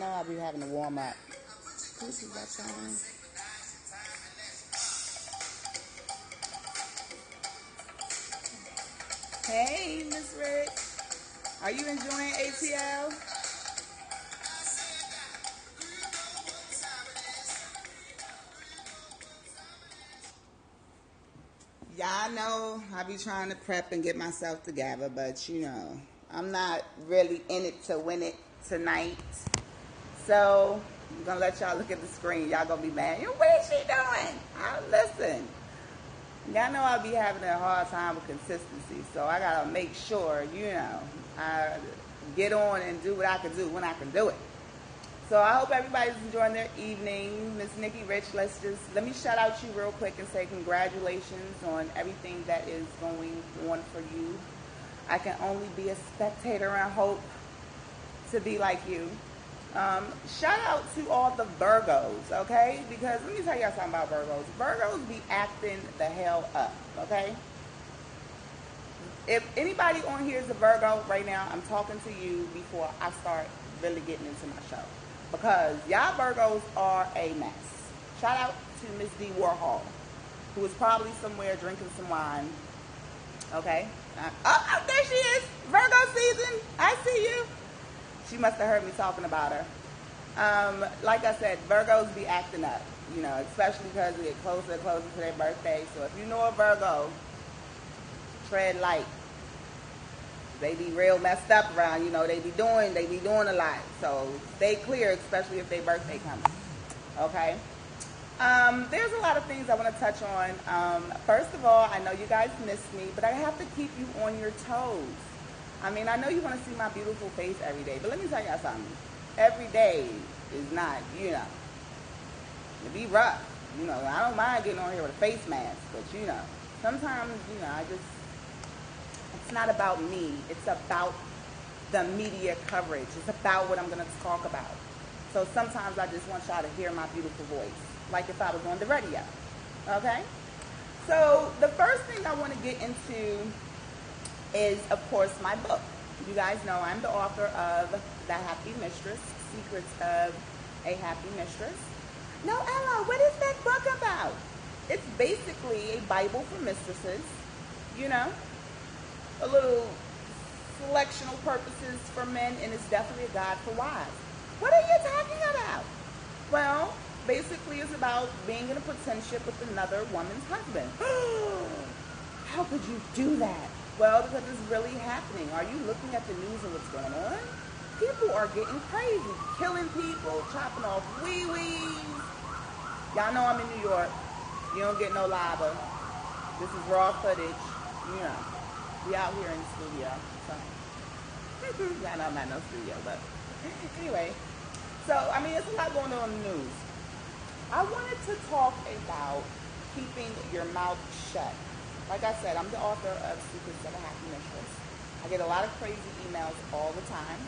know I'll be having to warm up. This is that time. Hey, Miss Rick. Are you enjoying ATL? Y'all know I be trying to prep and get myself together, but you know, I'm not really in it to win it tonight. So I'm gonna let y'all look at the screen. Y'all gonna be mad. What is she doing? Listen. Y'all know I'll be having a hard time with consistency, so I gotta make sure, I get on and do what I can do when I can do it. So I hope everybody's enjoying their evening. Miss Nikki Rich, let me shout out you real quick and say congratulations on everything that is going on for you. I can only be a spectator and hope to be like you. Shout out to all the Virgos, okay? Because let me tell y'all something about Virgos. Virgos be acting the hell up, okay? If anybody on here is a Virgo right now, I'm talking to you before I start really getting into my show. Because y'all Virgos are a mess. Shout out to Miss D. Warhol, who is probably somewhere drinking some wine, okay? Oh, there she is. Virgo season. I see you. She must have heard me talking about her. Like I said, Virgos be acting up, especially because we get closer and closer to their birthday. So if you know a Virgo, tread light. They be real messed up around, they be doing a lot. So stay clear, especially if their birthday comes. Okay? There's a lot of things I want to touch on. First of all, I know you guys miss me, but I have to keep you on your toes. I mean, I know you want to see my beautiful face every day, but let me tell y'all something. Every day is not, it be rough. I don't mind getting on here with a face mask, but sometimes, it's not about me. It's about the media coverage. It's about what I'm going to talk about. So sometimes I just want y'all to hear my beautiful voice, like if I was on the radio. Okay? So the first thing I want to get into is, of course, my book. You guys know I'm the author of The Happy Mistress, Secrets of a Happy Mistress. No, Ella, what is that book about? It's basically a Bible for mistresses, a little selectional purposes for men, and it's definitely a guide for wives. What are you talking about? Well, basically it's about being in a potential with another woman's husband. How could you do that? Well, because it's really happening. Are you looking at the news and what's going on? People are getting crazy, killing people, chopping off wee-wees. Y'all know I'm in New York. You don't get no lava. This is raw footage. We out here in the studio. So, y'all know I'm not in no studio, but anyway. So, it's a lot going on in the news. I wanted to talk about keeping your mouth shut. Like I said, I'm the author of Secrets of a Happy Mistress. I get a lot of crazy emails all the time.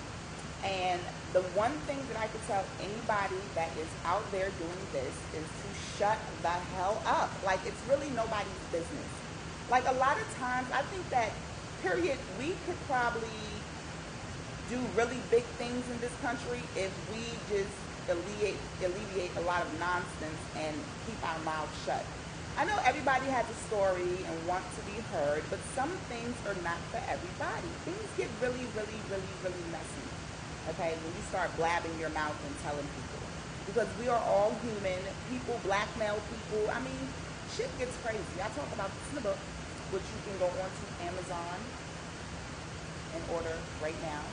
And the one thing that I could tell anybody that is out there doing this is to shut the hell up. Like, it's really nobody's business. Like, a lot of times, I think that, period, we could probably do really big things in this country if we just alleviate a lot of nonsense and keep our mouths shut. I know everybody has a story and wants to be heard, but some things are not for everybody. Things get really, really, really, really messy, okay, when you start blabbing your mouth and telling people. Because we are all human. People blackmail people. Shit gets crazy. I talk about this in the book, which you can go onto Amazon and order right now.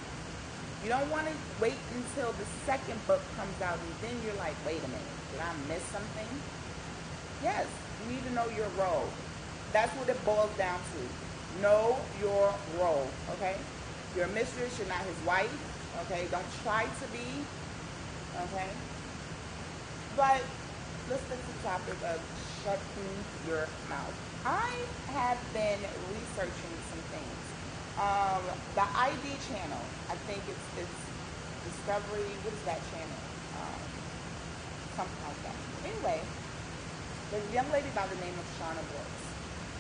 You don't want to wait until the second book comes out and then you're like, wait a minute, did I miss something? Yes, you need to know your role. That's what it boils down to. Know your role, okay? Your mistress, you're not his wife, okay? Don't try to be, okay? But let's get to the topic of shutting your mouth. I have been researching some things. The ID channel, I think it's Discovery, what is that channel? Something like that. Anyway, there's a young lady by the name of Shauna Brooks,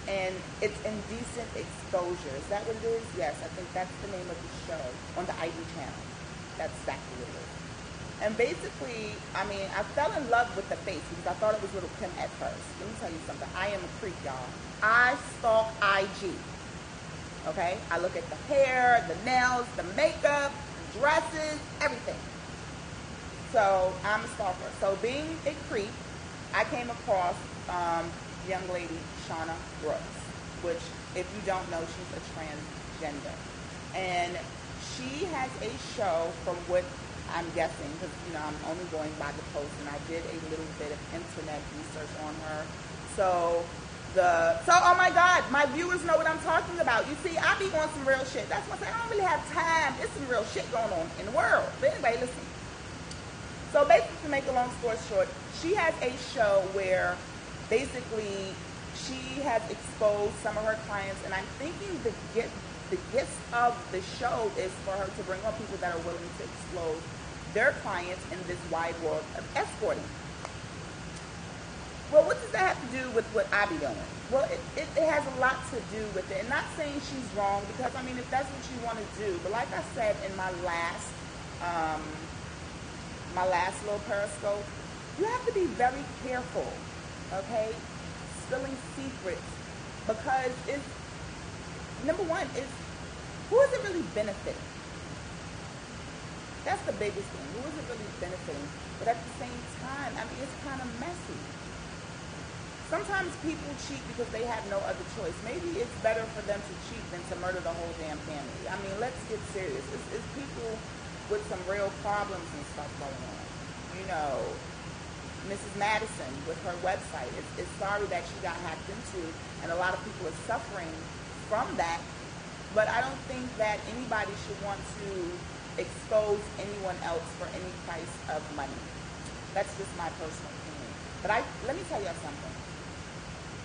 and it's Indecent Exposure. Is that what it is? Yes, I think that's the name of the show on the ID channel. That's exactly what it is. And basically, I mean, I fell in love with the face because I thought it was Little Kim at first. Let me tell you something. I am a creep, y'all. I stalk IG. Okay? I look at the hair, the nails, the makeup, the dresses, everything. So I'm a stalker. So being a creep, I came across young lady Shauna Brooks, which, if you don't know, she's a transgender, and she has a show. From what I'm guessing, because I'm only going by the post, and I did a little bit of internet research on her. Oh my God, my viewers know what I'm talking about. You see, I be on some real shit. That's why I say I don't really have time. There's some real shit going on in the world. But anyway, listen. So basically, to make a long story short, she has a show where basically she has exposed some of her clients, and I'm thinking the gist of the show is for her to bring on people that are willing to expose their clients in this wide world of escorting. Well, what does that have to do with what I be doing? Well, it has a lot to do with it. And not saying she's wrong, because, I mean, if that's what you want to do. But like I said in my last little Periscope, you have to be very careful, okay? Spilling secrets. Because it's, number one, is who is it really benefiting? That's the biggest thing. Who is it really benefiting? But at the same time, I mean, it's kind of messy. Sometimes people cheat because they have no other choice. Maybe it's better for them to cheat than to murder the whole damn family. I mean, let's get serious. It's people with some real problems and stuff going on. Mrs. Madison with her website. It's sorry that she got hacked into, and a lot of people are suffering from that. But I don't think that anybody should want to expose anyone else for any price of money. That's just my personal opinion. But let me tell you something.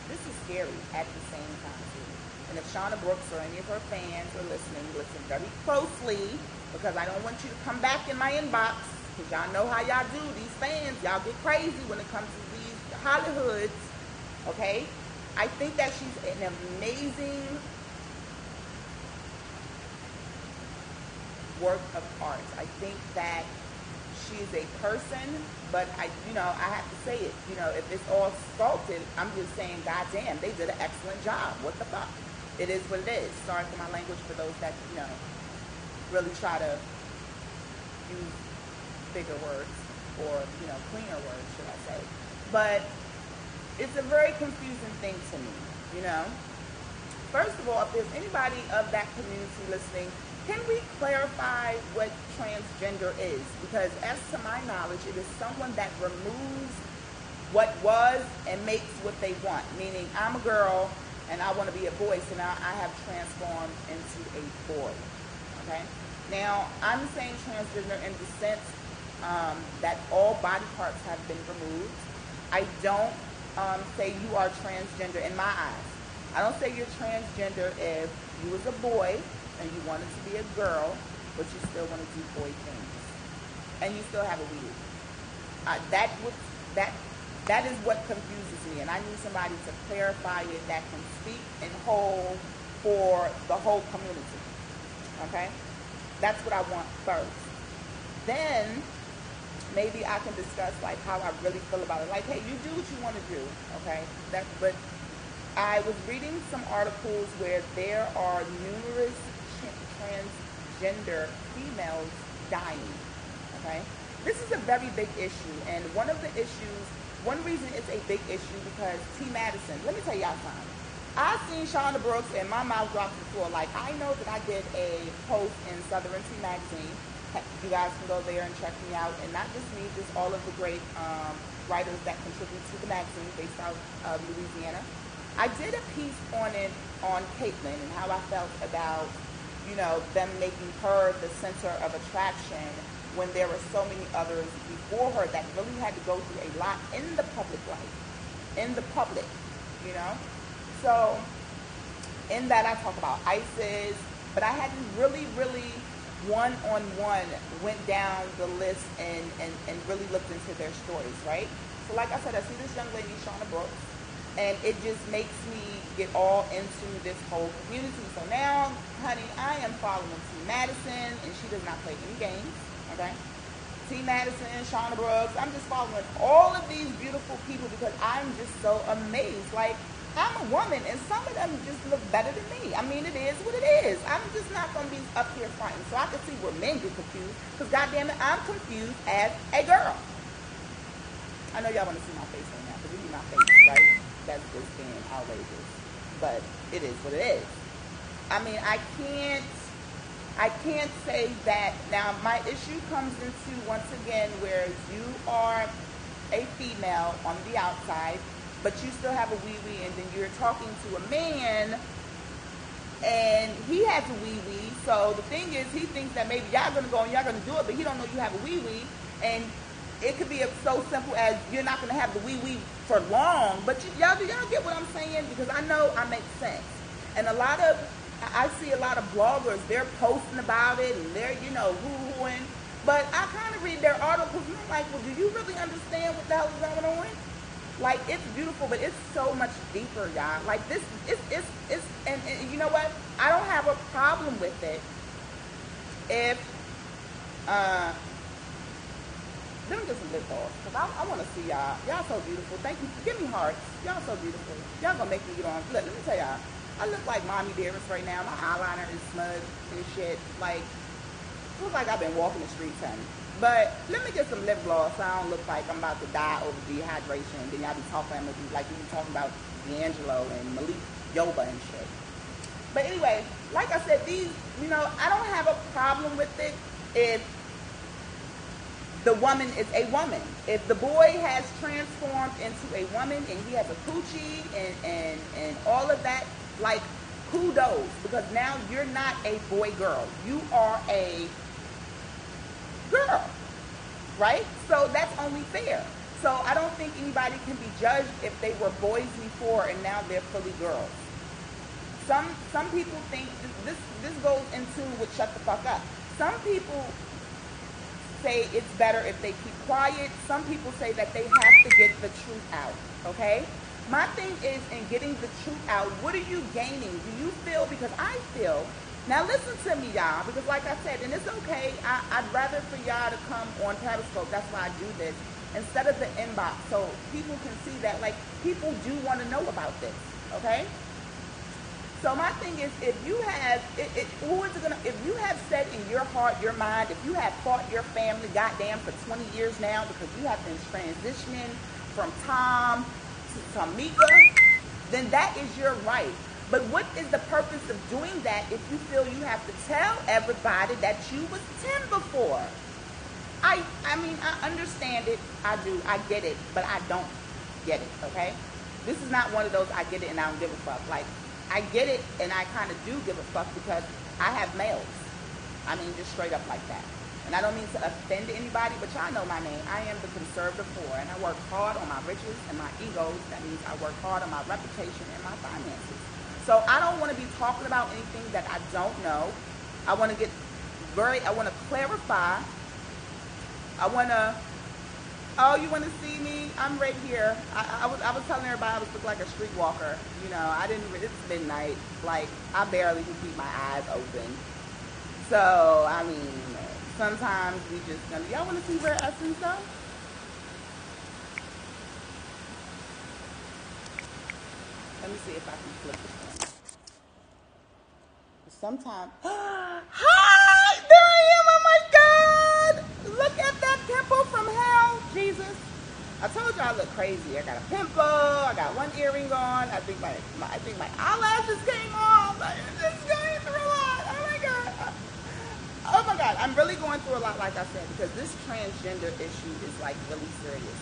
This is scary at the same time, too. And if Shauna Brooks or any of her fans are listening, listen very closely, because I don't want you to come back in my inbox, because y'all know how y'all do. These fans, y'all get crazy when it comes to these Hollywoods, okay? I think that she's an amazing work of art. I think that she's a person, but I have to say it. If it's all sculpted, I'm just saying, goddamn, they did an excellent job. What the fuck? It is what it is. Sorry for my language for those that really try to use bigger words or cleaner words, should I say? But it's a very confusing thing to me. First of all, if there's anybody of that community listening, can we clarify what transgender is? Because as to my knowledge, it is someone that removes what was and makes what they want. Meaning, I'm a girl and I want to be a boy, so now I have transformed into a boy. Okay? Now, I'm saying transgender in the sense that all body parts have been removed. I don't say you are transgender in my eyes. I don't say you're transgender if you was a boy and you wanted to be a girl, but you still want to do boy things, and you still have a weird. That is what confuses me, and I need somebody to clarify it that can speak in whole for the whole community. Okay, that's what I want first. Then maybe I can discuss like how I really feel about it. Like, hey, you do what you want to do. Okay, but I was reading some articles where there are numerous transgender females dying. Okay, this is a very big issue, and one reason it's a big issue because T. Madison. Let me tell y'all something. I seen Shauna Brooks and my mouth dropped to the floor. Like, I know that I did a post in Southern Tea magazine. You guys can go there and check me out, and not just me, just all of the great writers that contribute to the magazine based out of Louisiana. I did a piece on it on Caitlyn and how I felt about them making her the center of attraction when there were so many others before her that really had to go through a lot in the public life, in the public, So in that I talk about ISIS, but I hadn't really one-on-one went down the list and really looked into their stories, right? So like I said, I see this young lady, Shauna Brooks, and it just makes me get all into this whole community. So now, honey, I am following T. Madison, and she does not play any games, okay? T. Madison, Shauna Brooks. I'm just following all of these beautiful people because I'm just so amazed. Like, I'm a woman, and some of them just look better than me. I mean, it is what it is. I'm just not going to be up here fighting. So I can see where men get confused, because goddamn it, I'm confused as a girl. I know y'all want to see my face right now, because you see my face, right? That's just being outrageous. But it is what it is. I mean, I can't say that. Now, my issue comes into, once again, where you are a female on the outside, but you still have a wee-wee, and then you're talking to a man, and he has a wee-wee. So the thing is, he thinks that maybe y'all going to go and y'all going to do it, but he don't know you have a wee-wee. And it could be so simple as you're not going to have the wee-wee for long, but y'all get what I'm saying? Because I know I make sense. And I see a lot of bloggers, they're posting about it, and they're, woo-hooing. But I kind of read their articles, and I'm like, well, do you really understand what the hell is going on? Like, it's beautiful, but it's so much deeper, y'all. Like, this, and you know what? I don't have a problem with it if, let me get some lip gloss, because I want to see y'all. Y'all so beautiful. Thank you. Give me hearts. Y'all so beautiful. Y'all going to make me get on. Look, let me tell y'all. I look like Mommy Dearest right now. My eyeliner is smudged and shit. Like, looks like I've been walking the streets, honey. But let me get some lip gloss so I don't look like I'm about to die over dehydration. And then y'all be talking like you be talking about D'Angelo and Malik Yoba and shit. But anyway, like I said, these, I don't have a problem with it if the woman is a woman. If the boy has transformed into a woman and he has a coochie and all of that, like, kudos, because now you're not a boy-girl. You are a girl, right? So that's only fair. So I don't think anybody can be judged if they were boys before and now they're fully girls. Some people think this goes into with shut the fuck up. Some people say it's better if they keep quiet. Some people say that they have to get the truth out, okay? My thing is, in getting the truth out, what are you gaining? Do you feel, because I feel, now listen to me, y'all, because like I said, and it's okay, I'd rather for y'all to come on Periscope, that's why I do this, instead of the inbox, so people can see that, like, people do want to know about this, okay? So my thing is, if you have, if you have said in your heart, your mind, if you have fought your family, goddamn, for 20 years now, because you have been transitioning from Tom to Tamika, then that is your right. But what is the purpose of doing that if you feel you have to tell everybody that you was 10 before? I mean, I understand it. I do. I get it. But I don't get it, okay? This is not one of those I get it and I don't give a fuck. Like, I get it and I kind of do give a fuck because I have males. I mean, just straight up like that. And I don't mean to offend anybody, but y'all know my name. I am the conservative whore, and I work hard on my riches and my egos. That means I work hard on my reputation and my finances. So I don't want to be talking about anything that I don't know. I want to clarify. Oh, you want to see me? I'm right here. I was telling everybody I was looking like a streetwalker. It's midnight. Like, I barely can keep my eyes open. So, I mean, sometimes we just, y'all want to see where Essence go? Let me see if I can flip this one. Sometimes, hi, there I am, oh my God. Look at that pimple from hell, Jesus. I told you I look crazy. I got a pimple, I got one earring on, I think my eyelashes came off. I'm just going through a lot, oh my God. Oh my God, I'm really going through a lot, like I said, because this transgender issue is like really serious.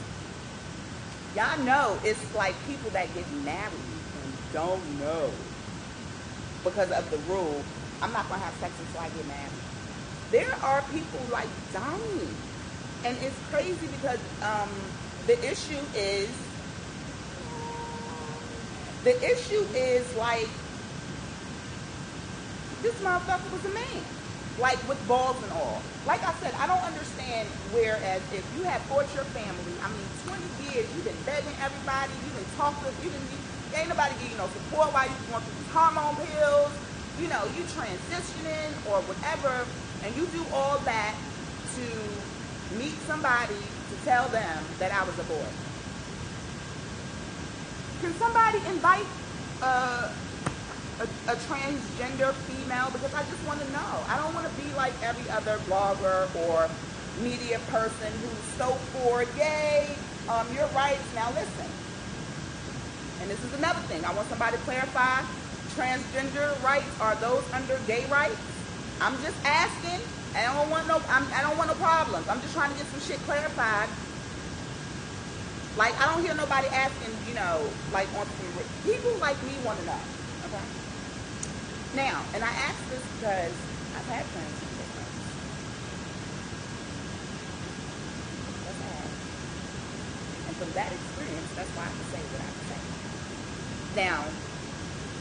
Y'all know it's like people that get married and don't know because of the rule, I'm not going to have sex until I get married. There are people like dying. And it's crazy because the issue is like, this motherfucker was a man. Like, with balls and all. Like I said, I don't understand, whereas if you have fought your family, I mean, 20 years, you've been begging everybody, you've been talking, ain't nobody give you no support while you going through these hormone pills, you transitioning or whatever, and you do all that to meet somebody to tell them that I was a boy? Can somebody invite a transgender female? Because I just want to know. I don't want to be like every other blogger or media person who's so for, yay, your rights. Now listen, and this is another thing. I want somebody to clarify. Transgender rights, are those under gay rights? I'm just asking. I don't want no problems. I'm just trying to get some shit clarified. Like, I don't hear nobody asking, like on some people like me want to know. Okay. Now, and I ask this because I've had transgender friends. That's all. And from that experience, that's why I can say what I can say. Now,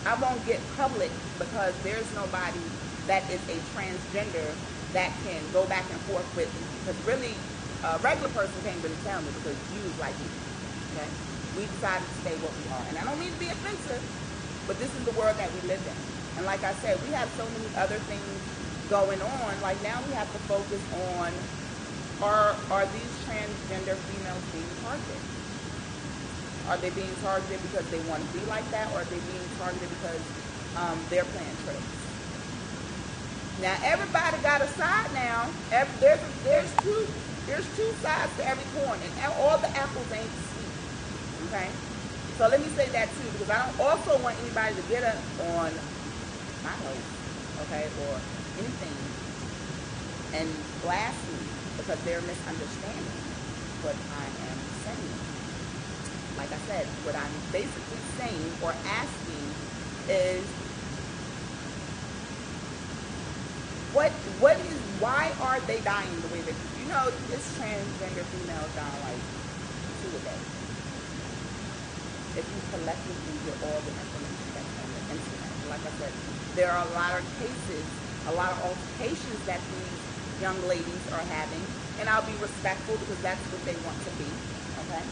I won't get public because there's nobody that is a transgender that can go back and forth with, because really, a regular person can't really tell me because you is like me, okay? We decided to stay what we are. And I don't mean to be offensive, but this is the world that we live in. And like I said, we have so many other things going on. Like now we have to focus on, are these transgender females being targeted? Are they being targeted because they want to be like that, or are they being targeted because they're playing tricks? Now everybody got a side now. There's two sides to every coin, and all the apples ain't sweet. Okay, so let me say that too, because I don't also want anybody to get up on my host, okay, or anything, and blast me because they're misunderstanding what I am saying. Like I said, what I'm basically saying or asking is, why are they dying the way they do? This transgender female is dying like 2 a day. If you collectively get all the information that's on the internet. Like I said, there are a lot of cases, a lot of altercations that these young ladies are having, and I'll be respectful because that's what they want to be, okay?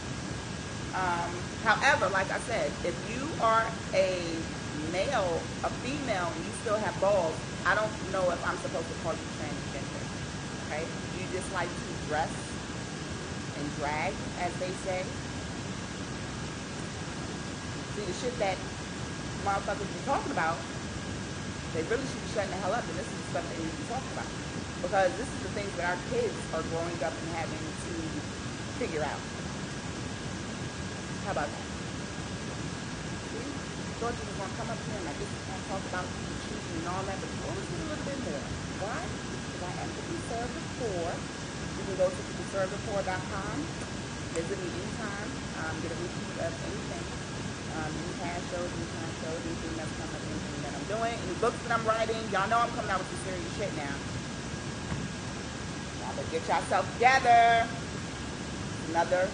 However, like I said, if you are a male, a female, and you still have balls, I don't know if I'm supposed to call you transgender, okay? You just like to dress and drag, as they say. See, the shit that motherfuckers be talking about, they really should be shutting the hell up, and this is the stuff they need to be talking about. Because this is the things that our kids are growing up and having to figure out. How about that? See? Thought you was going to come up here and I just want to talk about cheating and all that, but you always get a little bit more. Why? Because I am the Conservative 4. You can go to conservative4.com, visit me anytime, get a repeat of anything, any past shows, any current shows, anything that's coming up, anything that I'm doing, any books that I'm writing. Y'all know I'm coming out with some serious shit now. Y'all better get yourself together. Another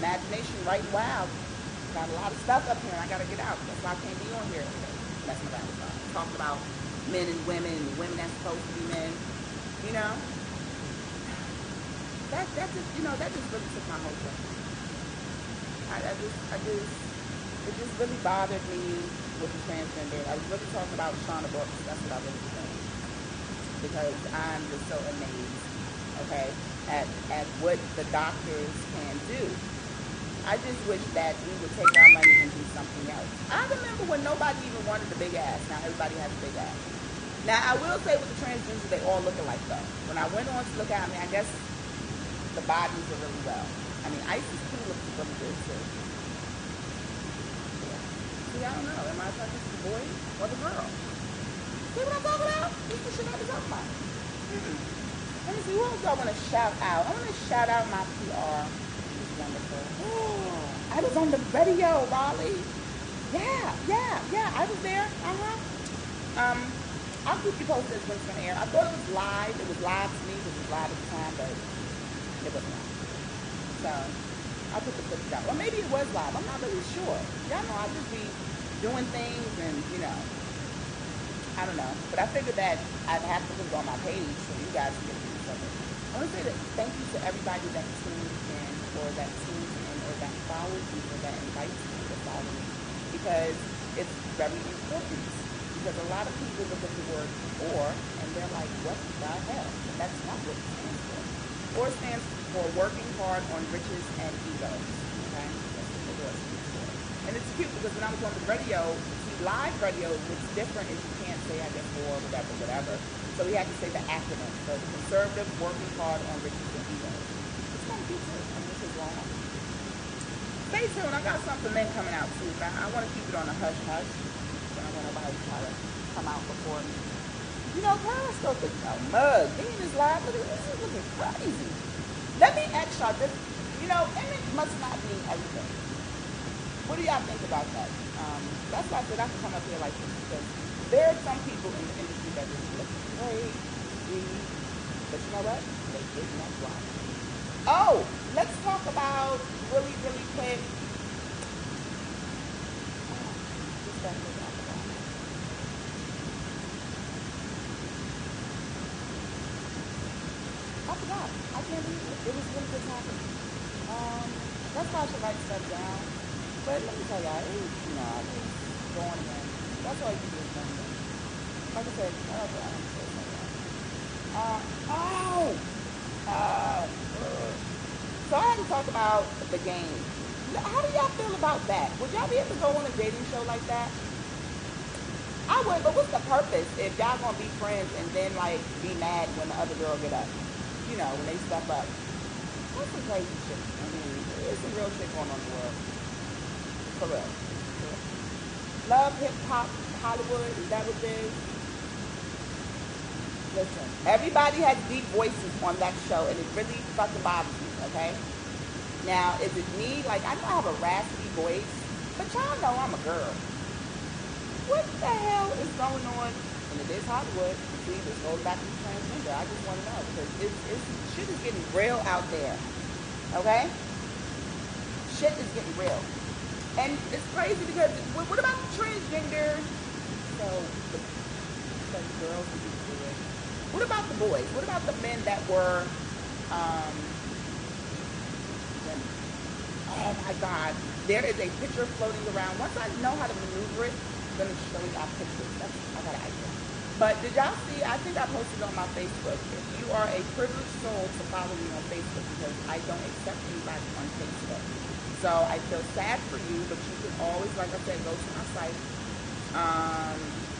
imagination right wild. Got a lot of stuff up here and I gotta get out. That's why I can't be on here every day. Messing around with stuff. Talking about men and women that's supposed to be men. That just really took my whole thing. It just really bothered me with the transgender. I was really talking about Shauna Brooks. That's what I really was saying. Because I'm just so amazed, okay, at what the doctors can do. I just wish that we would take our money and do something else. I remember when nobody even wanted a big ass. Now everybody has a big ass. Now I will say with the transgenders, they all look alike though. When I went on to look at, I guess the bodies are really well. Isis Q looks really good too. Yeah. See, I don't know. Am I talking to the boy or the girl? See what I'm talking about? This is the shit I be talking about. Let me see, who else do I want to shout out? I want to shout out my PR. She's wonderful. I was on the radio, Raleigh. Yeah. I was there. I'll keep you posted when it's on air. I thought it was live. It was live to me because it was live at the time, but it was not. So I'll put the footage out. Or maybe it was live. I'm not really sure. Y'all know I'll just be doing things and, I don't know. But I figured that I'd have to put it on my page so you guys can get a piece of it. I want to say that thank you to everybody that tunes in or that follows me or that invites me to follow me, because it's very important. Because a lot of people look at the word "for" and they're like, what the hell? But that's not what it stands for. Or stands for working hard on riches and egos. Okay, that's what the door stands for. And it's cute because when I was on the radio, see, live radio, what's different is you can't say, I guess, or whatever, whatever. So we had to say the acronym. So the conservative working hard on riches and egos. It's kind of cute too. I mean, this is long. Stay tuned. I got something for men coming out too, but I want to keep it on a hush hush. So I don't want nobody to try to come out before me. You know, Periscope is a mug. Being this live, look at this is looking crazy. Let me ask y'all this. You know, image must not mean everything. What do y'all think about that? That's why I said I can come up here like this because there are some people in the industry that just look great, but you know what? They did not fly. Oh, let's talk about really, really quick. This stuff is out the bottom. I forgot. I can't believe it. It was really good talking. That's why I should write stuff down. But let me tell y'all, it was, you know, I was going again. That's all you can do is going again. Like I said, shout out to oh! So I had to talk about the game. How do y'all feel about that? Would y'all be able to go on a dating show like that? I would, but what's the purpose if y'all gonna be friends and then like be mad when the other girl get up? You know, when they step up. That's some crazy shit. I mean, there's some real shit going on in the world. For real. For real. Love, hip hop, Hollywood, is that what it is? Listen, everybody has deep voices on that show, and it really fucking bothers me, okay? Now, is it me? Like, I know I have a raspy voice, but y'all know I'm a girl. What the hell is going on? And it is Hollywood. See, this goes back to transgender. I just want to know because it's shit is getting real out there. Okay? Shit is getting real. And it's crazy because what about the transgender? So the girls would be good. What about the boys? What about the men that were women? Oh my God. There is a picture floating around. Once I know how to maneuver it, let me show y'all pictures. I got an idea. But did y'all see, I think I posted on my Facebook, if you are a privileged soul to follow me on Facebook because I don't accept anybody on Facebook. So I feel sad for you, but you can always, like I said, go to my site.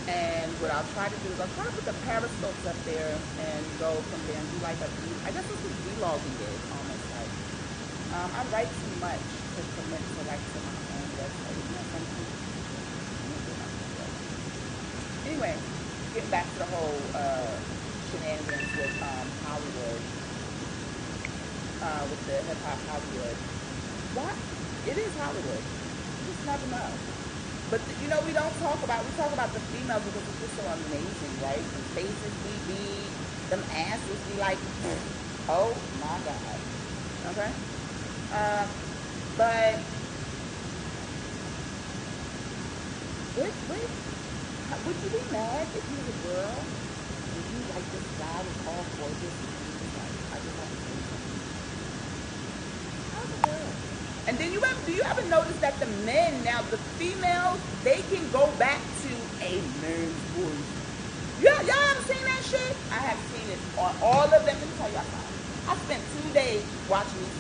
And what I'll try to do is I'll try to put the periscopes up there and go from there and do like a, I guess that's what vlogging is, almost like. I write too much to commit to like to my own website. Isn't that something? Anyway, getting back to the whole shenanigans with Hollywood, with the hip hop Hollywood. What? It is Hollywood. You just never know. But you know, we talk about the females because it's just so amazing, right? Some faces be big, them asses be like, oh my God. Okay? But would you be mad if you was a girl and you like this guy was all gorgeous and you was like, I just have to say something? How's a girl? And then do you ever notice that the men now, the females, they can go back to a man's voice? Yeah, y'all ever seen that shit? I have seen it on all of them. Let me tell y'all something. I spent 2 days watching these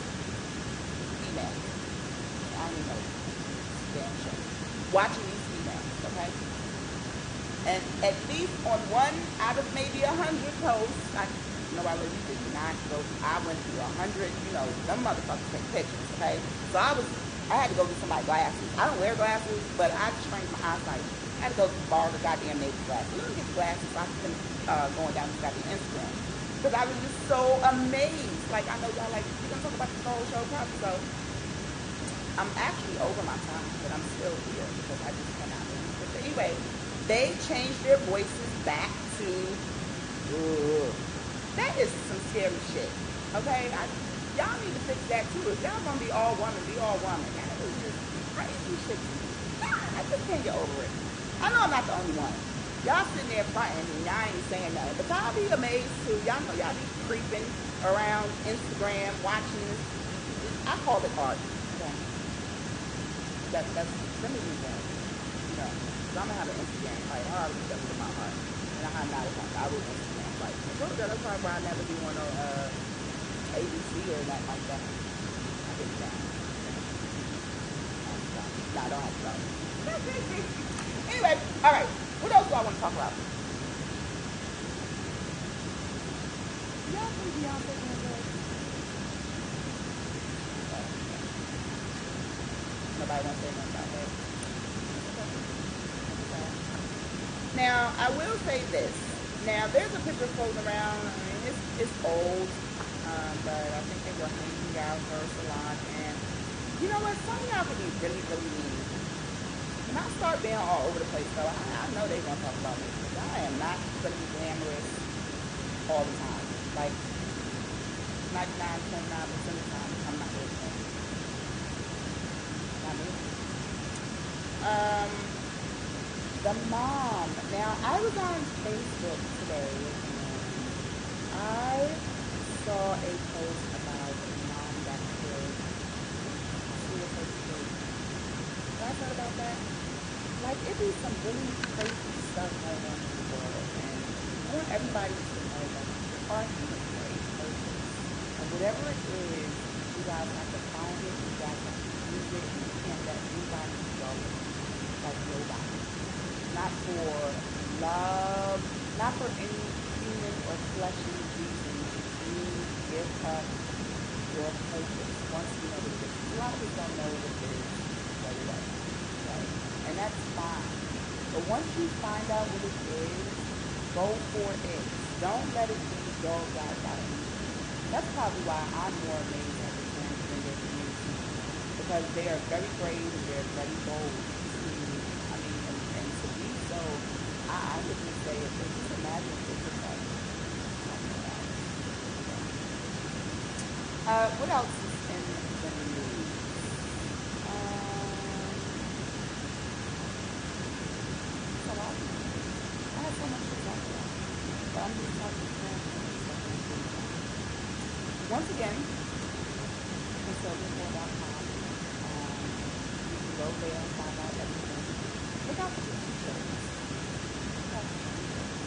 females. I don't even know damn show. Watching these females, okay? And at least on one out of maybe 100 posts, I really did not go through. I went through 100. You know, them motherfuckers take pictures, okay? So I had to go get somebody glasses. I don't wear glasses, but I trained my eyesight. I had to go borrow the goddamn neighbor's glasses. Let me get the glasses so I can going down this goddamn Instagram. Because I was just so amazed. Like, I know y'all like, you're going to talk about the whole show probably, so I'm actually over my time, but I'm still here because I just cannot believe it. But anyway, they changed their voices back to, that is some scary shit. Okay? Y'all need to fix that too. If y'all gonna be all woman, be all woman. That is just crazy shit to me. I just can't get over it. I know I'm not the only one. Y'all sitting there fronting and y'all ain't saying nothing. But y'all be amazed too. Y'all know y'all be creeping around Instagram, watching this. I call it art. Okay? That's let me use that. You know, so I'm gonna have an Instagram fight. I already stuck with my heart. And I'm not a punk. I will Instagram fight. I told you that's probably why I never do want no ABC or nothing like that. I get it down. No, I don't have to know. Anyway, all right. What else do I want to talk about? Y'all think Beyonce doing good? Nobody wants to say nothing about that. Okay. That's sad. Now, I will say this. Now, there's a picture floating around. I mean, it's old, but I think they were hanging out her salon. And you know what? Some of y'all can be really, really mean. When I start being all over the place, though, I know they're gonna talk about me because I am not gonna be glamorous all the time. Like 99.9% of the time, I'm not really glamorous. Not me. Um, the mom. Now, I was on Facebook today and I saw a post about a mom that killed two of her kids. You guys heard about that? Like, it be some really crazy stuff going on in the world, and I want everybody to know that you are here for a purpose. And whatever it is, you guys have to find it, you guys have to use it, and you can't let anybody dull it. Like, nobody. Not for love, not for any human or fleshly reasons. You give up your purpose once you know what it is. Because a lot of us don't know what it is right away, right? And that's fine. But once you find out what it is, go for it. Don't let it be dogged out by anything. That's probably why I'm more amazed at the transgender community because they are very brave and they're very bold to, I mean, and to be so, I would just say, if they just imagine if they just like, talking about it. So, what else is in the news? It's a lot in the news. I have so much to talk about, but I'm just talking transgender stuff mostly now. Once again, conservative4.com. You can go there and find out everything. Look out for the t-shirts. Look out for the t-shirts.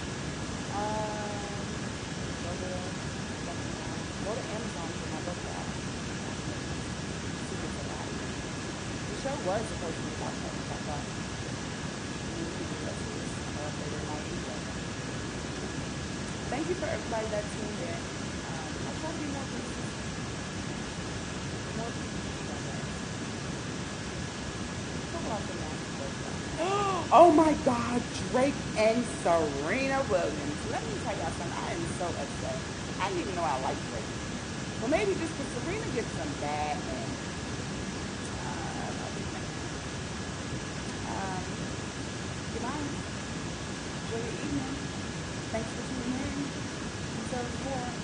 Go there, check me out. Go to Amazon for my book that I finished, Secrets of Happiness. The show was supposed to be about 7 o'clock, but many people that see this late at night anyway. Thank you for everybody that tuned in. I try to be more consistent. More consistent than that. Let's talk about some nasty stuff. Oh my God, Drake and Serena Williams. Let me tell y'all something. I am so upset. I didn't even know I liked Drake. Well, maybe just because Serena gets some bad men. I'll be thinking. Good night. Enjoy your evening. Thanks for tuning in. Conservative 4.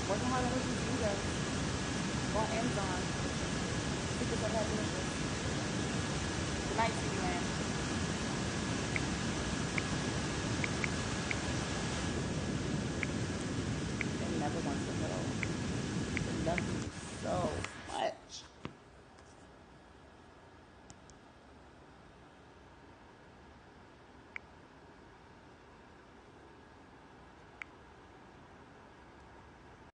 Working hard on listening to you guys. Go on Amazon. Secrets of Happiness. Good night, City Land. They never want to know. They love you so.